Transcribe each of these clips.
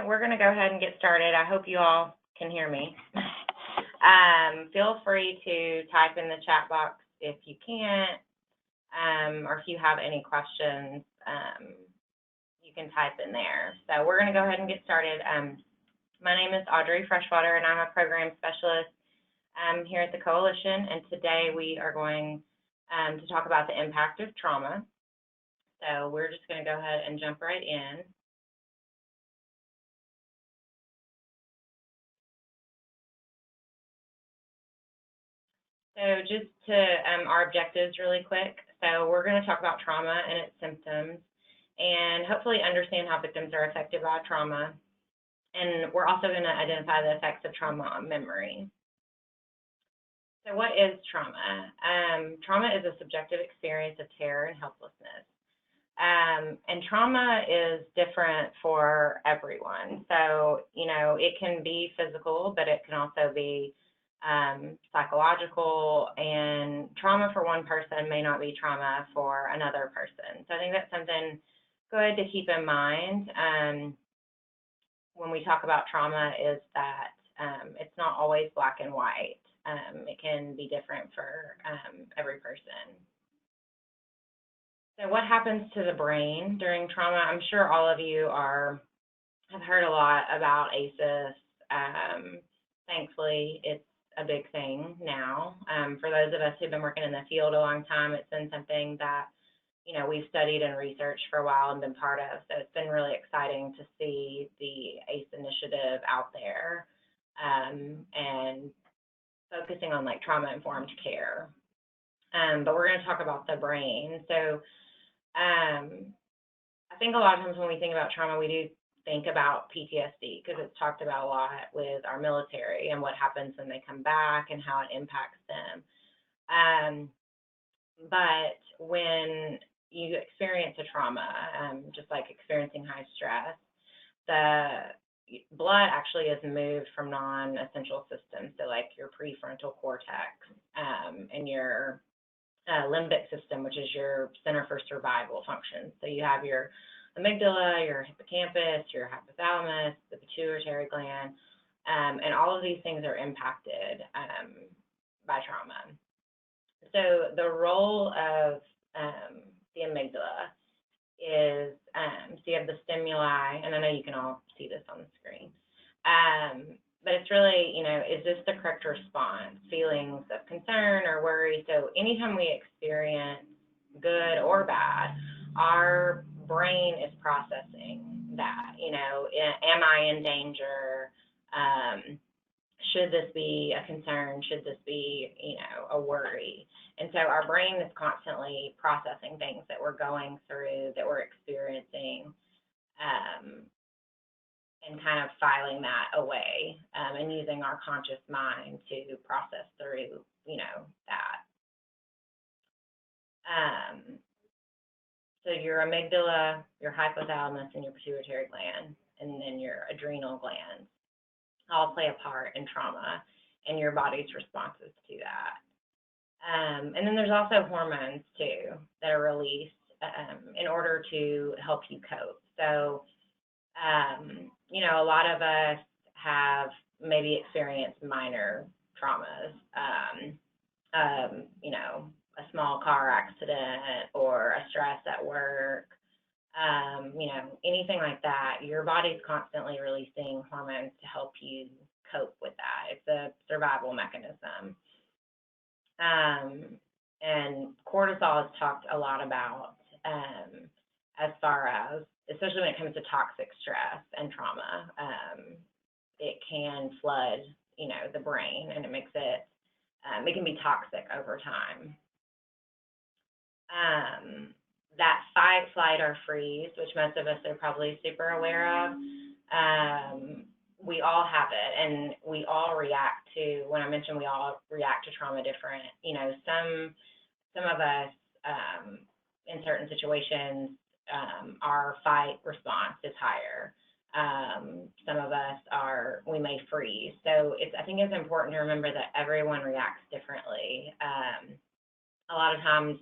We're going to go ahead and get started. I hope you all can hear me. Feel free to type in the chat box if you can't, or if you have any questions, you can type in there. So we're going to go ahead and get started. My name is Audrey Freshwater, and I'm a program specialist here at the Coalition, and today we are going to talk about the impact of trauma. So we're just going to go ahead and jump right in. So just to our objectives really quick. So we're going to talk about trauma and its symptoms and hopefully understand how victims are affected by trauma. And we're also going to identify the effects of trauma on memory. So what is trauma? Trauma is a subjective experience of terror and helplessness. And trauma is different for everyone. So, you know, it can be physical, but it can also be psychological, and trauma for one person may not be trauma for another person. So I think that's something good to keep in mind when we talk about trauma, is that it's not always black and white. It can be different for every person. So what happens to the brain during trauma? I'm sure all of you have heard a lot about ACEs. Thankfully, it's a big thing now. For those of us who've been working in the field a long time, it's been something that, you know, we've studied and researched for a while and been part of. So it's been really exciting to see the ACE initiative out there and focusing on like trauma-informed care. But we're going to talk about the brain. So I think a lot of times when we think about trauma, we do think about PTSD because it's talked about a lot with our military and what happens when they come back and how it impacts them. But when you experience a trauma, just like experiencing high stress, the blood actually is moved from non-essential systems, so like your prefrontal cortex and your limbic system, which is your center for survival functions. So you have your amygdala, your hippocampus, your hypothalamus, the pituitary gland, and all of these things are impacted by trauma. So the role of the amygdala is, so you have the stimuli, and I know you can all see this on the screen, but it's really, you know, is this the correct response? Feelings of concern or worry. So anytime we experience good or bad, our brain is processing that, you know, am I in danger? Should this be a concern? Should this be, you know, a worry? And so our brain is constantly processing things that we're going through, that we're experiencing, and kind of filing that away and using our conscious mind to process through, you know, that. So your amygdala, your hypothalamus, and your pituitary gland, and then your adrenal glands all play a part in trauma and your body's responses to that. And then there's also hormones too that are released in order to help you cope. So, you know, a lot of us have maybe experienced minor traumas, you know, a small car accident or a stress at work, you know, anything like that. Your body's constantly releasing hormones to help you cope with that. It's a survival mechanism. And cortisol is talked a lot about as far as, especially when it comes to toxic stress and trauma. It can flood, you know, the brain, and it makes it, it can be toxic over time. That fight, flight, or freeze, which most of us are probably super aware of, we all have it, and we all react to, when I mentioned we all react to trauma different, you know, some of us in certain situations, our fight response is higher. Some of us we may freeze. So I think it's important to remember that everyone reacts differently. A lot of times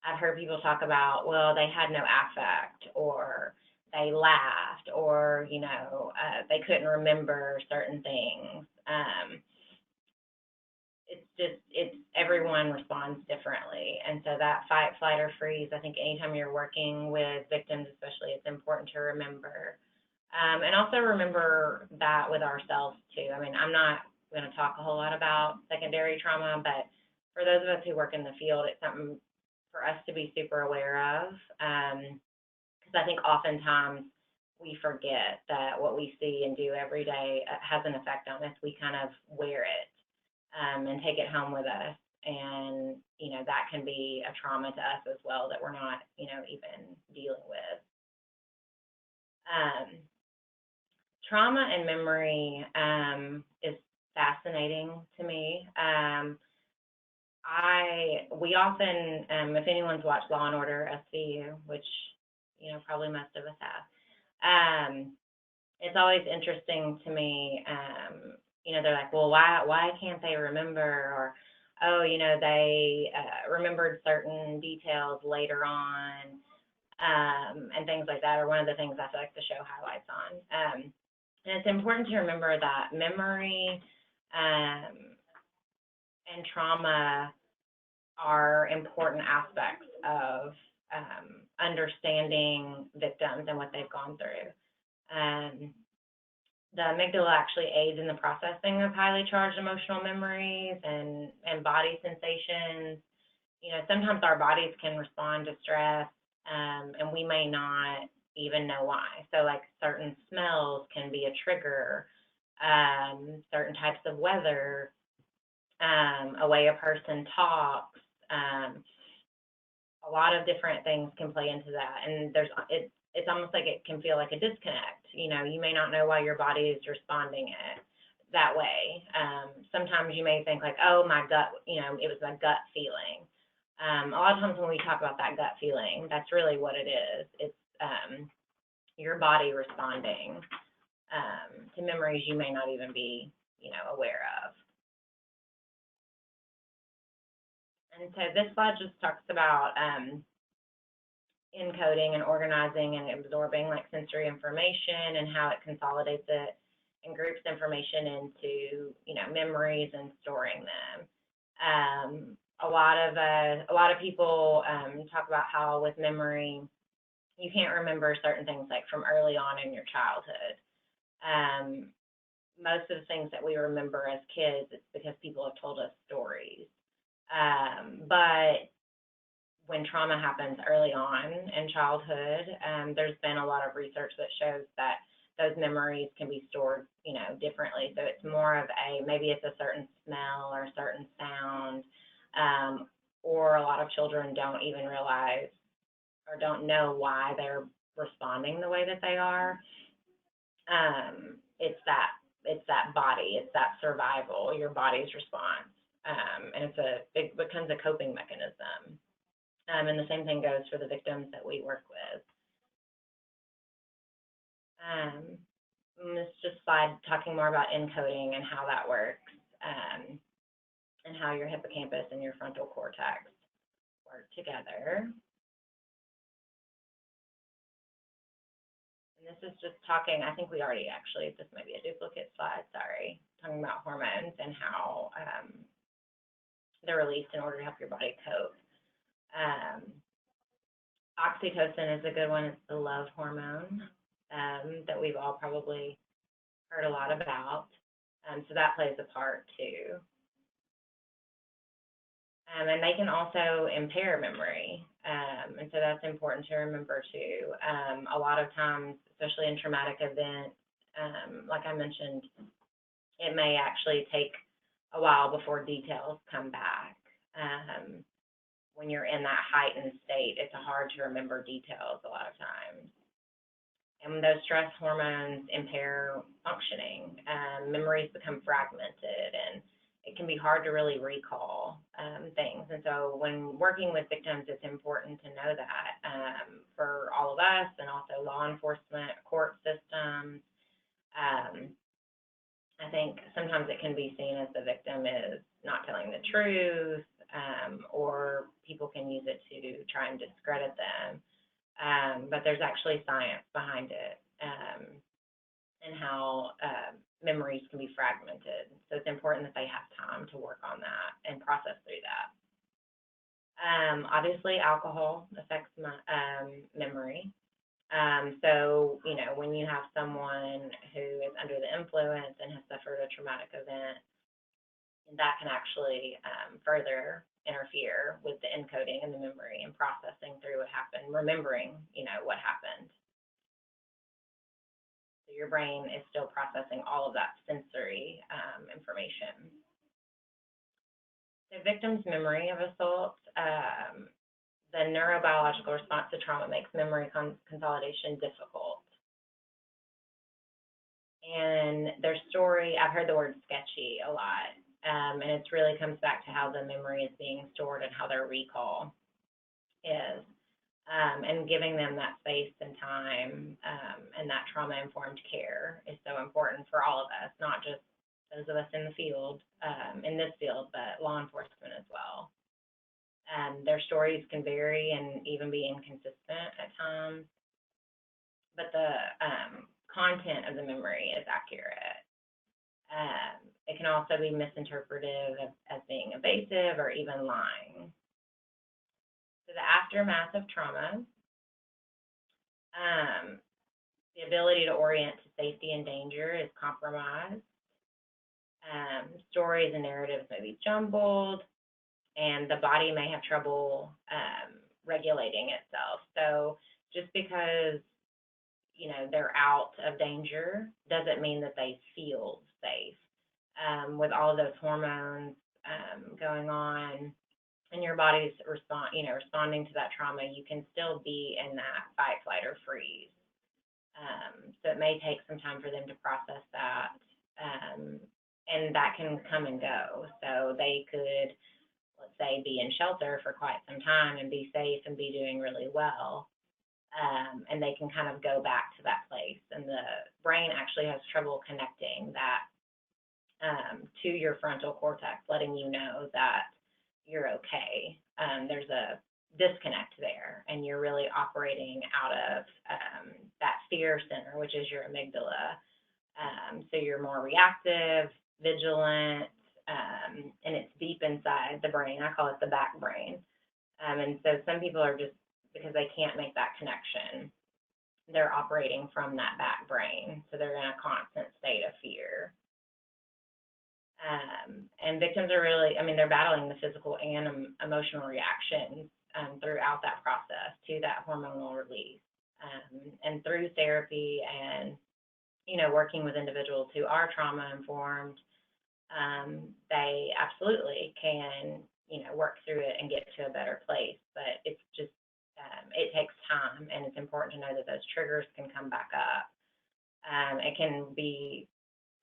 I've heard people talk about, well, they had no affect, or they laughed, or, they couldn't remember certain things. It's everyone responds differently. And so that fight, flight, or freeze, I think anytime you're working with victims especially, it's important to remember. And also remember that with ourselves too. I mean, I'm not going to talk a whole lot about secondary trauma, but for those of us who work in the field, it's something for us to be super aware of. Because I think oftentimes we forget that what we see and do every day has an effect on us. We kind of wear it and take it home with us. And, that can be a trauma to us as well that we're not, even dealing with. Trauma and memory is fascinating to me. We often, if anyone's watched Law and Order SVU, which, probably most of us have, it's always interesting to me. They're like, well, why can't they remember? Or, oh, they remembered certain details later on, and things like that are one of the things I feel like the show highlights on. And it's important to remember that memory and trauma are important aspects of understanding victims and what they've gone through. The amygdala actually aids in the processing of highly charged emotional memories and body sensations. Sometimes our bodies can respond to stress, and we may not even know why. So like certain smells can be a trigger, certain types of weather, a way a person talks, a lot of different things can play into that. And it's almost like it can feel like a disconnect. You may not know why your body is responding that way. Sometimes you may think like, oh, my gut, it was my gut feeling. A lot of times when we talk about that gut feeling, that's really what it is. It's your body responding to memories you may not even be, aware of. And so this slide just talks about encoding and organizing and absorbing like sensory information and how it consolidates it and groups information into, memories and storing them. A lot of people talk about how with memory, you can't remember certain things like from early on in your childhood. Most of the things that we remember as kids, it's because people have told us stories. But when trauma happens early on in childhood, there's been a lot of research that shows that those memories can be stored, differently. So it's more of maybe it's a certain smell or a certain sound, or a lot of children don't even realize or don't know why they're responding the way that they are. It's that body, it's that survival, your body's response. And it becomes a coping mechanism. And the same thing goes for the victims that we work with. This just slide talking more about encoding and how that works, and how your hippocampus and your frontal cortex work together. And this is just talking, I think we already actually, this may be a duplicate slide, sorry, talking about hormones and how they're released in order to help your body cope. Oxytocin is a good one. It's the love hormone that we've all probably heard a lot about. So that plays a part too. And they can also impair memory. And so that's important to remember too. A lot of times, especially in traumatic events, like I mentioned, it may actually take a while before details come back. When you're in that heightened state, it's hard to remember details a lot of times. And when those stress hormones impair functioning, memories become fragmented, and it can be hard to really recall things. And so when working with victims, it's important to know that for all of us and also law enforcement, court systems. I think sometimes it can be seen as the victim is not telling the truth, or people can use it to try and discredit them. but there's actually science behind it, and how memories can be fragmented. So it's important that they have time to work on that and process through that. Obviously, alcohol affects memory. So, when you have someone who is under the influence and has suffered a traumatic event, that can actually further interfere with the encoding and the memory and processing through what happened, remembering, what happened. So your brain is still processing all of that sensory information. The victim's memory of assault, the neurobiological response to trauma makes memory consolidation difficult. And their story, I've heard the word sketchy a lot, and it really comes back to how the memory is being stored and how their recall is, and giving them that space and time, and that trauma-informed care is so important for all of us, not just those of us in the field, in this field, but law enforcement as well. Their stories can vary and even be inconsistent at times, but the content of the memory is accurate. It can also be misinterpreted as being evasive or even lying. So the aftermath of trauma, the ability to orient to safety and danger is compromised. Stories and narratives may be jumbled, and the body may have trouble regulating itself. So just because, they're out of danger doesn't mean that they feel safe. With all of those hormones going on and your body's responding to that trauma, you can still be in that fight, flight, or freeze. So it may take some time for them to process that, and that can come and go. So they could, let's say, be in shelter for quite some time and be safe and be doing really well. And they can kind of go back to that place. And the brain actually has trouble connecting that to your frontal cortex, letting you know that you're okay. There's a disconnect there, and you're really operating out of that fear center, which is your amygdala. So you're more reactive, vigilant, and it's deep inside the brain. I call it the back brain. And so some people are just, because they can't make that connection, they're operating from that back brain. So they're in a constant state of fear. And victims are really, they're battling the physical and emotional reactions throughout that process to that hormonal release. And through therapy and, working with individuals who are trauma-informed, they absolutely can, work through it and get to a better place. But it's just, it takes time, and it's important to know that those triggers can come back up. It can be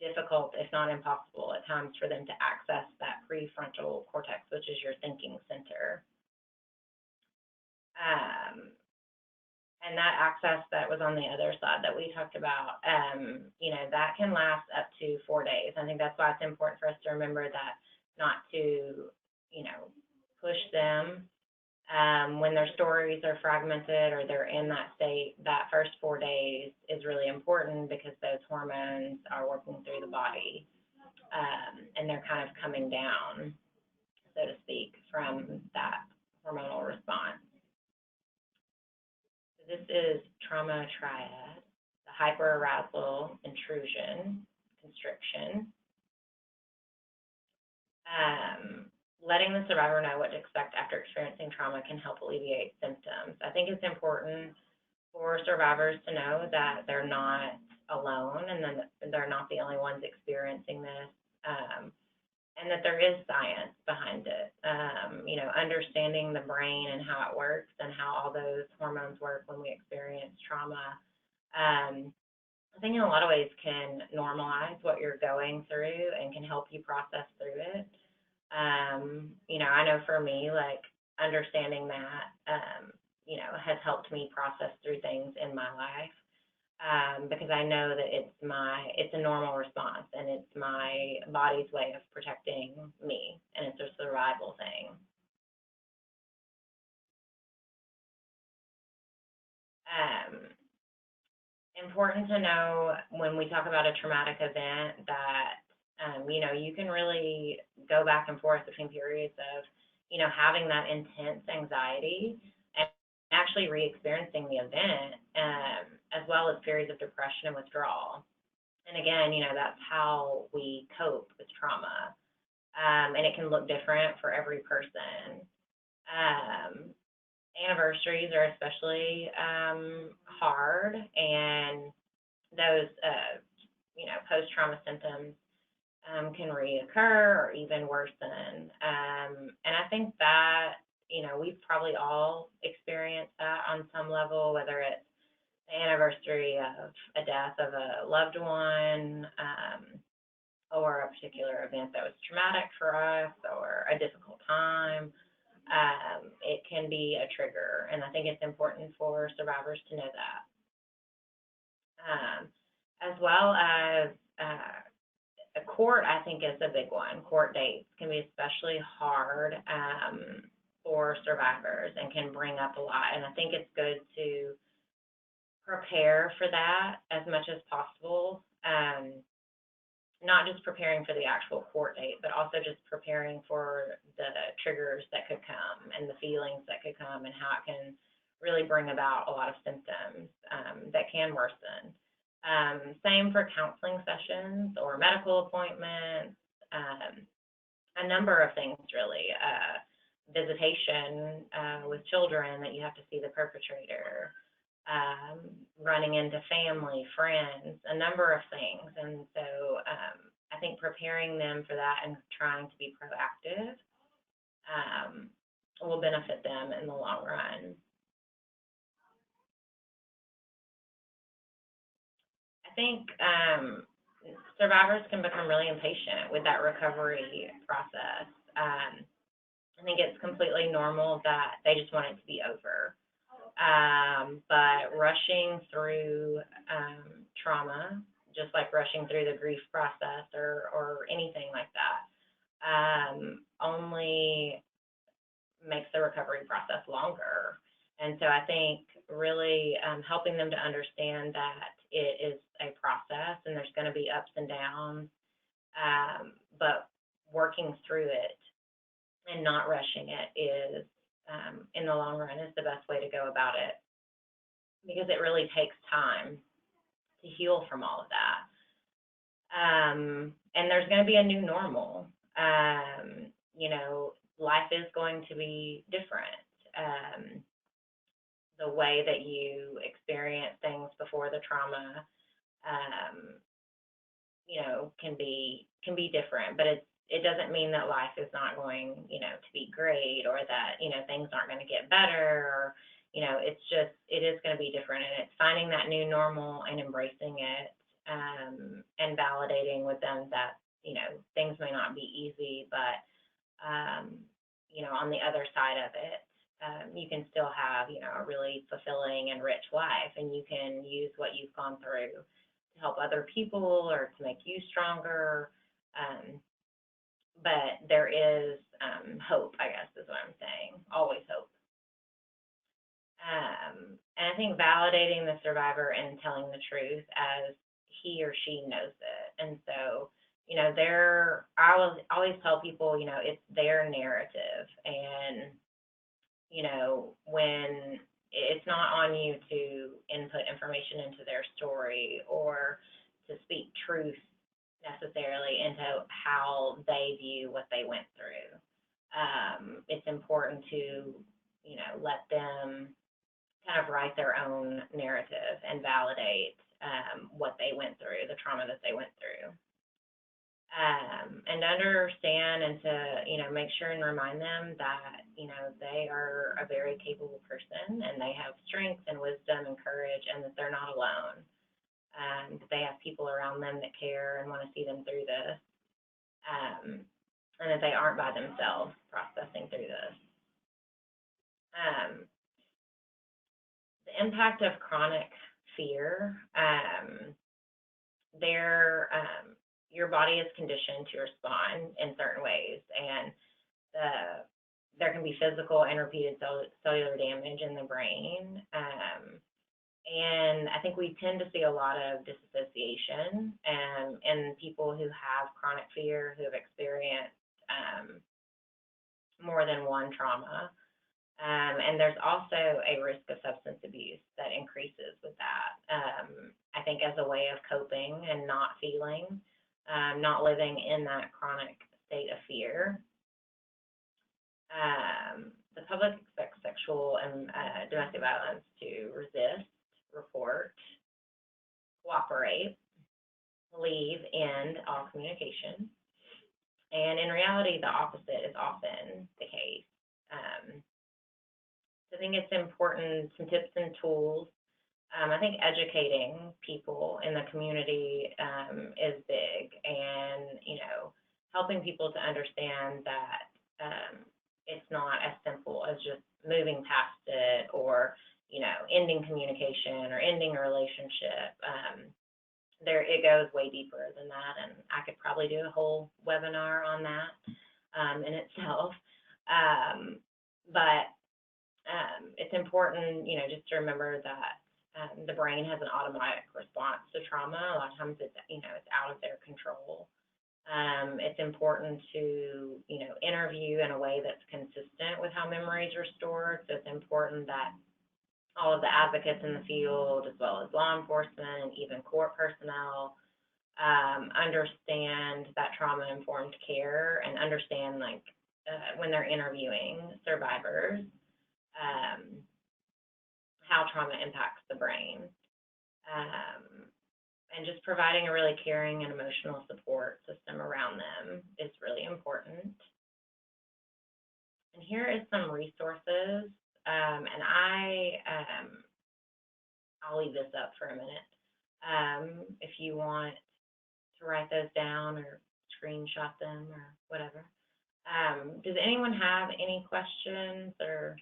difficult, if not impossible, at times for them to access that prefrontal cortex, which is your thinking center. And that access that was on the other side that we talked about, that can last up to 4 days. I think that's why it's important for us to remember that not to, push them when their stories are fragmented or they're in that state. That first 4 days is really important because those hormones are working through the body, and they're kind of coming down, so to speak, from that hormonal response. So this is trauma triad: the hyperarousal, intrusion, constriction. Letting the survivor know what to expect after experiencing trauma can help alleviate symptoms. I think it's important for survivors to know that they're not alone and that they're not the only ones experiencing this, and that there is science behind it. Understanding the brain and how it works and how all those hormones work when we experience trauma, I think in a lot of ways can normalize what you're going through and can help you process through it. I know for me, like, understanding that, has helped me process through things in my life, because I know that it's a normal response, and it's my body's way of protecting me, and it's a survival thing. Um, Important to know when we talk about a traumatic event that, you can really go back and forth between periods of, having that intense anxiety and actually re-experiencing the event, as well as periods of depression and withdrawal. And again, that's how we cope with trauma. And it can look different for every person. Um, Anniversaries are especially hard, and those, post-trauma symptoms can reoccur or even worsen. And I think that, we've probably all experienced that on some level, whether it's the anniversary of a death of a loved one, or a particular event that was traumatic for us or a difficult time. It can be a trigger, and I think it's important for survivors to know that. As well as a court, I think, is a big one. Court dates can be especially hard for survivors and can bring up a lot. And I think it's good to prepare for that as much as possible. Not just preparing for the actual court date, but also just preparing for the triggers that could come and the feelings that could come and how it can really bring about a lot of symptoms that can worsen. Same for counseling sessions or medical appointments, a number of things really. Visitation with children that you have to see the perpetrator, running into family, friends, a number of things. And so I think preparing them for that and trying to be proactive will benefit them in the long run. I think survivors can become really impatient with that recovery process. I think it's completely normal that they just want it to be over. But rushing through trauma, just like rushing through the grief process or anything like that, only makes the recovery process longer. And so I think really helping them to understand that it is a process and there's going to be ups and downs, but working through it and not rushing it is, in the long run, is the best way to go about it, because it really takes time to heal from all of that. And there's going to be a new normal. Life is going to be different. The way that you experience things before the trauma, can be different, but it doesn't mean that life is not going, to be great, or that, things aren't going to get better, or, it is going to be different. And it's finding that new normal and embracing it, and validating with them that, things may not be easy, but, on the other side of it, you can still have, a really fulfilling and rich life, and you can use what you've gone through to help other people or to make you stronger. But there is hope, I guess, is what I'm saying. Always hope. And I think validating the survivor and telling the truth as he or she knows it. And so, I will always tell people, it's their narrative. And, when it's not on you to input information into their story or to speak truth necessarily into how they view what they went through. It's important to, let them kind of write their own narrative and validate what they went through, the trauma that they went through. And understand and to, make sure and remind them that, they are a very capable person and they have strength and wisdom and courage, and that they're not alone. That they have people around them that care and want to see them through this, and that they aren't by themselves processing through this. The impact of chronic fear, your body is conditioned to respond in certain ways, and there can be physical and repeated cellular damage in the brain. And I think we tend to see a lot of disassociation in people who have chronic fear, who have experienced more than one trauma. And there's also a risk of substance abuse that increases with that. I think as a way of coping and not feeling, not living in that chronic state of fear. The public expects sexual and domestic violence to resist, report, cooperate, leave, end all communication. And in reality, the opposite is often the case. I think it's important, some tips and tools. I think educating people in the community is big, and helping people to understand that it's not as simple as just moving past it, or ending communication or ending a relationship. It goes way deeper than that, and I could probably do a whole webinar on that in itself. But it's important, just to remember that the brain has an automatic response to trauma. A lot of times it's out of their control. It's important to, interview in a way that's consistent with how memories are stored. So it's important that all of the advocates in the field, as well as law enforcement and even court personnel, understand that trauma-informed care, and understand, when they're interviewing survivors, how trauma impacts the brain. And just providing a really caring and emotional support system around them is really important. And here is some resources, and I'll leave this up for a minute if you want to write those down or screenshot them or whatever. Does anyone have any questions or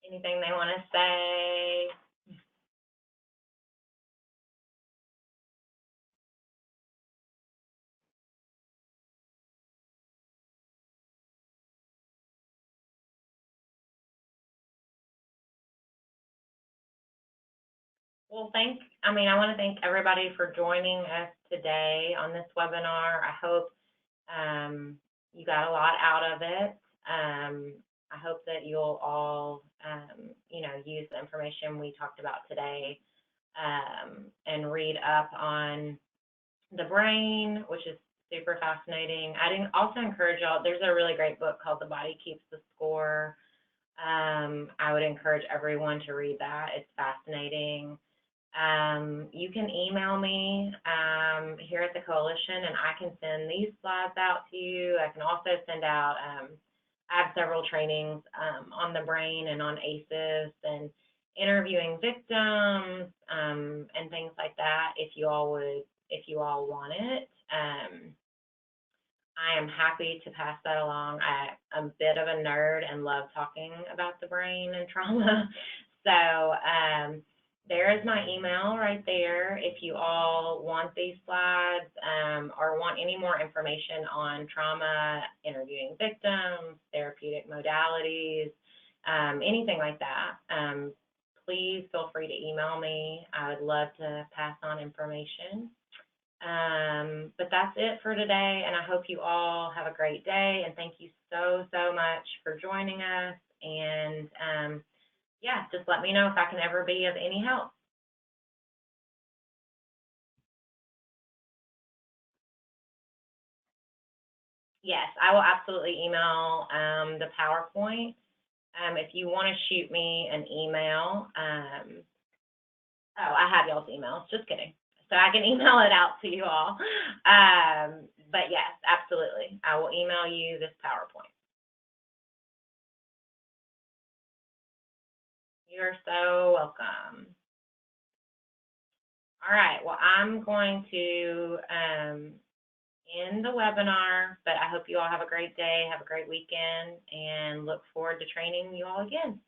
anything they want to say? Well, I want to thank everybody for joining us today on this webinar. I hope you got a lot out of it. I hope that you'll all, use the information we talked about today and read up on the brain, which is super fascinating. I'd also encourage y'all, there's a really great book called The Body Keeps the Score. I would encourage everyone to read that. It's fascinating. You can email me here at the Coalition, and I can send these slides out to you. I can also send out, I have several trainings on the brain and on ACEs and interviewing victims and things like that if you all want it. I am happy to pass that along. I'm a bit of a nerd and love talking about the brain and trauma. So there is my email right there if you all want these slides or want any more information on trauma, interviewing victims, therapeutic modalities, anything like that. Please feel free to email me. I would love to pass on information. But that's it for today, and I hope you all have a great day, and thank you so much for joining us. And yeah, just let me know if I can ever be of any help. Yes, I will absolutely email the PowerPoint. If you want to shoot me an email, oh, I have y'all's emails, just kidding. So I can email it out to you all. But yes, absolutely. I will email you this PowerPoint. You're so welcome. All right, well, I'm going to end the webinar, but I hope you all have a great day, have a great weekend, and look forward to training you all again.